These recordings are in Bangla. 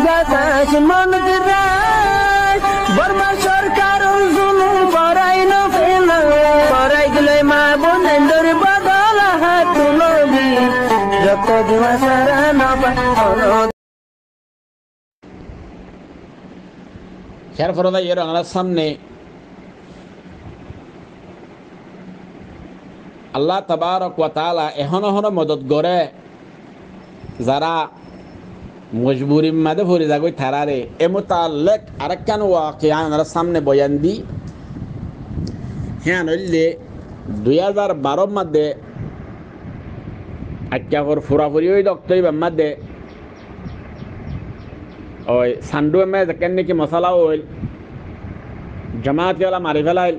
গাছ মন দিরাই বর্মা সরকার জুলুম করাই না ফেলা করাই গেলে মা বোনের বদল হাত তুলবি যত দিবা সারা না খেয়ার ফরদা এর আমার সামনে আল্লাহ তাবারক ওয়া তাআলা এহন মদত করে যারা মজবুরির মাঝে ভরে যাগই থারারে এ মোতাল্লেক আরেকখান ওয়াকিয়া আমার সামনে বয়ান দি হ্যাঁ নইলে 2012 মধ্যে আজ্ঞাকর ফুরাফুরি ওই দক্তই মধ্যে ওই সান্ডু দেখেন নাকি মশলা ওইল জামাত গেলা মারি ফেলাইল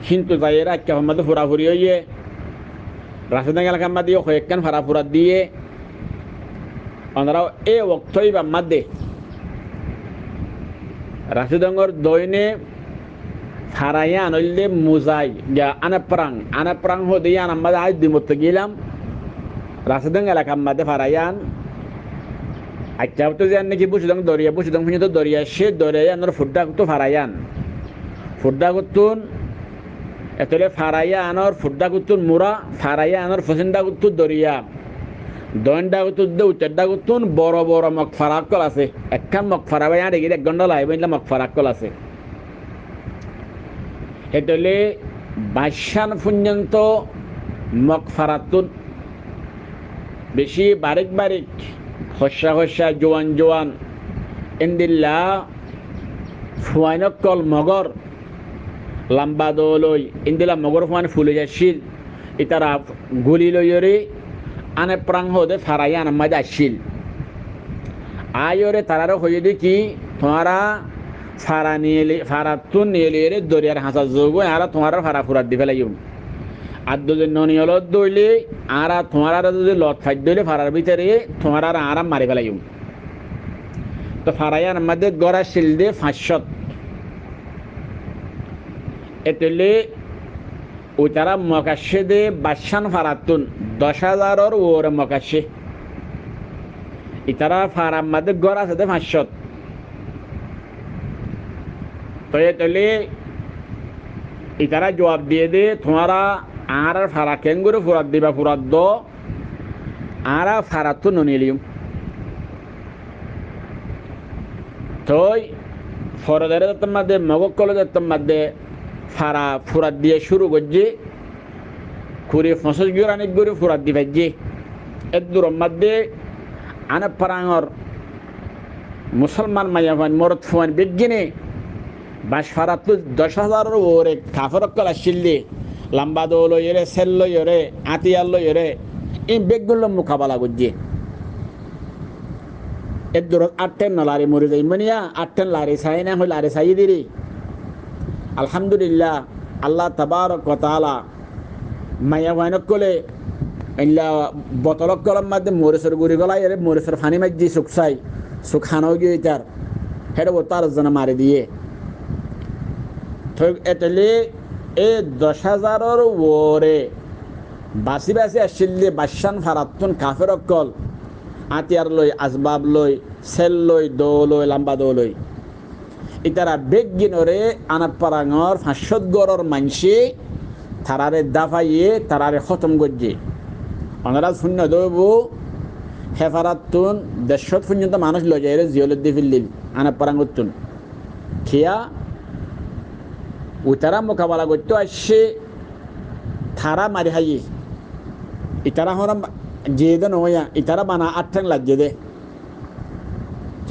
কিন্তু যাইয়ের আজ্ঞা মধ্যে ফুরাফুরি হইয়ে রাশিদাং এলাকার মধ্যে কয়েকখান ফারাফুরা দিয়ে ওনারাও এ ওক্তই মধ্যে রাশিদাঙ্গর দৈনে ফারাইয়া আনলে মুজাই যা আনাপ্রাং হদিয়ে আমাদের আজ দিমতে গেলাম রাশিদাং এলাকার মধ্যে ফারাইয়ান আচ্ছা তো যে নাকি বুঝলাম দরিয়া তো দরিয়া সে দরিয়া আনার ফুড্ডা করতো ফারাইয়ান ফুড্ডা করতুন এতলে ফারাইয়া আনার ফুড্ডা করতুন মুরা ফারাইয়া আনার ফসিন্দা করতো দরিয়া দণ্ডা করতো উত্তরডা করতুন বড় বড় মগ ফারাক্কল আছে একখান মগ ফারাবাই আড়ে গেলে 1 ঘন্টা লাইব মগ ফারাক্কল আছে এতলে বাসান পর্যন্ত মগ ফারাতুন বেশি বারিক হস্যা জোয়ান ইন্দিল্লা ফুয়াইনকল মগর লম্বা দোলই ইন্দিলা মগর ফুয়ান ফুলে যাচ্ছিল ইতারা গুলি লইরে আনে প্রাং হদে ফারাইয়ান মাঝে আসছিল আয়রে তারারও হয়ে দেখি তোমারা ফারা নিয়ে ফারাতুন নিয়ে লিয়ে দরিয়ার হাঁসা যোগ আর তোমার ফারা ফুরাত দি ফেলাই আর যদি ননিয়লত দইলে আর তোমার যদি লত ফাইট দইলে ফারার ভিতরে তোমার আর আরাম মারি ফেলাই তো ফারাইয়ান মধ্যে গড়া শিল দে 500 এতলে ও তারা মকাশে দে বাসান ফারাতুন 10,000 ওর মকাশে ইতারা ফারার মধ্যে গড়া আছে 500 তো এতলে ইতারা জবাব দিয়ে দে তোমারা আর ফারা কেঙ্গুরে ফুরাত দিবা ফুরাত দ আর ফারাত ননিলিম তই ফরদারে মধ্যে মগক কলেজের মধ্যে ফারা ফুরাত দিয়ে শুরু করছে কুড়ি 50 গুরানি গুড়ি ফুরাত দিবে যে এর দূর মধ্যে আনা পারাঙর মুসলমান মায়াবান মরত ফুয়ান বিজ্ঞানী বাস ফারাত 10,000 ওরে কাফরকল আসিল্লি লম্বা দোল ইরে সেল ইরে আতিয়াল ইরে এই বেগগুলো মোকাবেলা করছে এর দূর 8 লারি মরে যাই মানিয়া 8 লারি চাই না হই লারি চাই দিরি আলহামদুলিল্লাহ আল্লাহ তাবারক ওয়া তাআলা মায়া ওয়ানক কোলে ইল্লা বোতলক কলম মধ্যে মরিসের গুড়ি গলাই এর মরিসের পানি মাঝি সুকসাই সুখানো গিয়ে তার হেডো তার জন্য মারি দিয়ে তো এতলে এ 10,000 ওরে বাসি আসলে বাসান ফারাতুন কাফের অকল আতিয়ার লই আসবাব লই সেল লই দৌলই লম্বা দৌলই ইতারা বেগিনরে আনাপারাঙর 500 গড়র মানসি তারারে দাফাইয়ে তারারে খতম করছে ওনারা শূন্য দইব হেফারাতুন 150 পর্যন্ত মানুষ লই যায় জিওলদ্দি ফিল্লিল আনাপারাঙতুন খিয়া উতারা মোকাবেলা করতে আসছে থারা মারি হাই ইতারা হরাম যে দে নয়া ইতারা বানা 8 লাগছে দে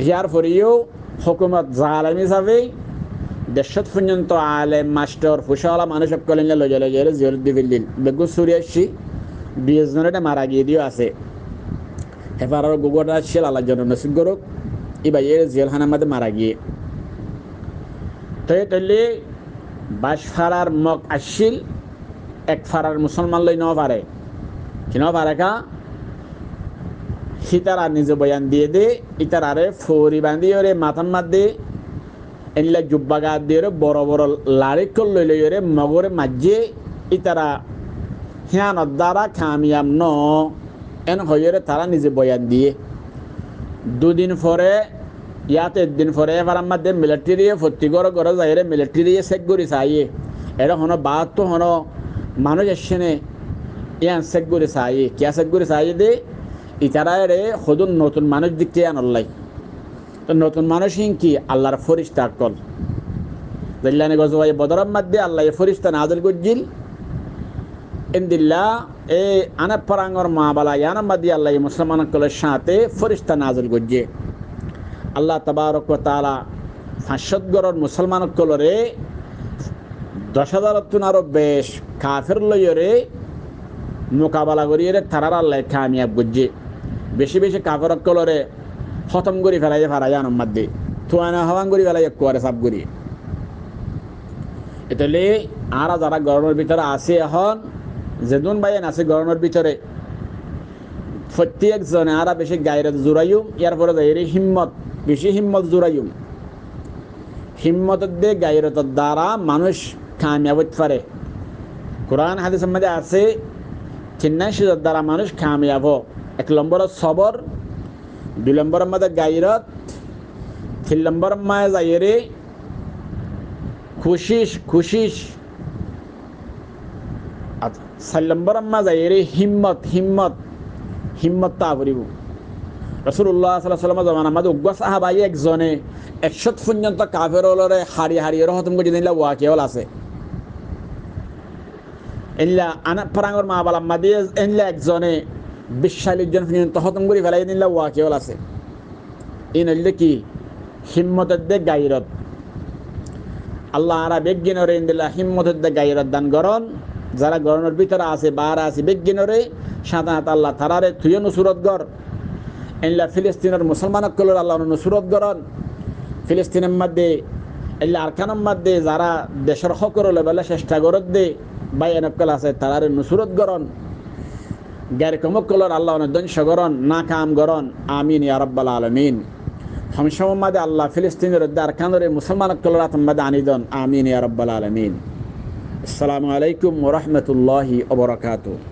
ইয়ার ফরিও হুকুমত জালেমি সাবে 150 পর্যন্ত আলেম মাস্টার ফুশালা মানুষ সব কলেন লজে জিওলদ্দি ফিল্লিল বেগু সুরিয়াসি 20 জনেটা মারা গিয়ে দিও আছে হেফারার গোগোটা ছিল আল্লাহ জন নসিব করুক ইবা এর জেলখানার মধ্যে মারা গিয়ে তো এতলে বাস ফারার মক আসিল এক ফারার মুসলমান লই ন পারে কিন পারে কা হিতারা নিজে বয়ান দিয়ে দে ইতারারে ফৌরি বান্ধি ওরে মাথার মধ্যে এনলা জুব্বা গা দিয়ে বড় বড় লাড়ি কল লই ওরে মগরে মাঝে ইতারা হিয়ানত দ্বারা কামিয়াব ন এন হইরে তারা নিজে বয়ান দিয়ে দুদিন পরে ইয়াতে দিন পরে এবার আমাদের মিলিটারি ভর্তি করে যাইরে মিলিটারি চেক করি চাইয়ে এটা হনো বাদ তো হনো মানুষ এসে ইয়ান চেক করে চাইয়ে কিয়া চেক করে চাইয়ে দে ইতারা রে সদুন নতুন মানুষ দিকে আনলাই তো নতুন মানুষ কি আল্লাহর ফরিস্তা কল দিল্লানে গজওয়াই বদরের মধ্যে আল্লাহ ফরিস্তা নাজিল করজিল ইনদিল্লাহ এই আনাপারাঙ্গর মা বালা ইয়ানার মধ্যে আল্লাহ মুসলমান কলের সাথে ফরিস্তা নাজিল করছে আল্লাহ তাবারক ওয়া তাআলা 500 গড়র মুসলমান কলরে 10,000 তুন আরো বেশ কাফের লইরে মোকাবেলা করিয়ে তারার আল্লাহ কামিয়াব করছে বেশি বেশি কাফের কলরে খতম করি ফেলাই ইয়ানার মধ্যে থুয়ানা হওয়ান করি ফেলাই কুয়ারে সাপ করি এতলে আর যারা গরমের ভিতরে আছে এখন যেদুন বাইন আছে গরমের ভিতরে প্রত্যেকজনে আরা বেশি গায়রত জোরাইম ইয়ার পরে যাইরে হিম্মত বেশি হিম্মত জোরাইম হিম্মতের দিয়ে গায়রতের দ্বারা মানুষ কামিয়াব হতে পারে কোরআন হাদিসের মধ্যে আছে চিন্নাশির দ্বারা মানুষ কামিয়াব 1 নম্বর সবর 2 নম্বরের মধ্যে গায়রত 3 নম্বরের মধ্যে যাইরে খুশিস 4 নম্বরের মধ্যে যাইরে হিম্মত তা করিব রাসূলুল্লাহ সাল্লাল্লাহু আলাইহি ওয়াসাল্লাম জামান আমাদের উগ্র সাহাবাই একজনে 100 পর্যন্ত কাফের হলরে হারিয়ে রহতম করে দিলা ওয়াকিয়াল আছে ইল্লা আনা পরাঙ্গর মা বালা মাদিয়ে ইল্লা একজনে 40 জন পর্যন্ত হতম করে ফেলাই দিলা ওয়াকিয়াল আছে ইনল্লে কি হিম্মতের দে গায়রত আল্লাহ আরা বেগিনরে ইনদিল্লাহ হিম্মতের দে গায়রত দান করন যারা গরমের ভিতরে আছে বাহারা আছে বেগিনরে সাধারণত আল্লাহ তারারে তুই নুসরত গর ইল্লা ফিলিস্তিনের মুসলমানক কলর আল্লাহ নুসরত গরন ফিলিস্তিনের মধ্যে ইল্লা আরকানের মধ্যে যারা দেশের হকর লেভেলে চেষ্টা করত দে বাইনকল আছে তারারে নুসরত গরন গায়ের কমকলর আল্লাহ ধ্বংস গরন না কাম গরন আমিন ইয়া রাব্বাল আলামিন হামশাম মধ্যে আল্লাহ ফিলিস্তিনের আরকানের মুসলমানক কলর আতমদে আনিদন আমিন ইয়া রাব্বাল আলামিন আসসালামু আলাইকুম ওয়া রাহমাতুল্লাহি ওয়া বারাকাতুহু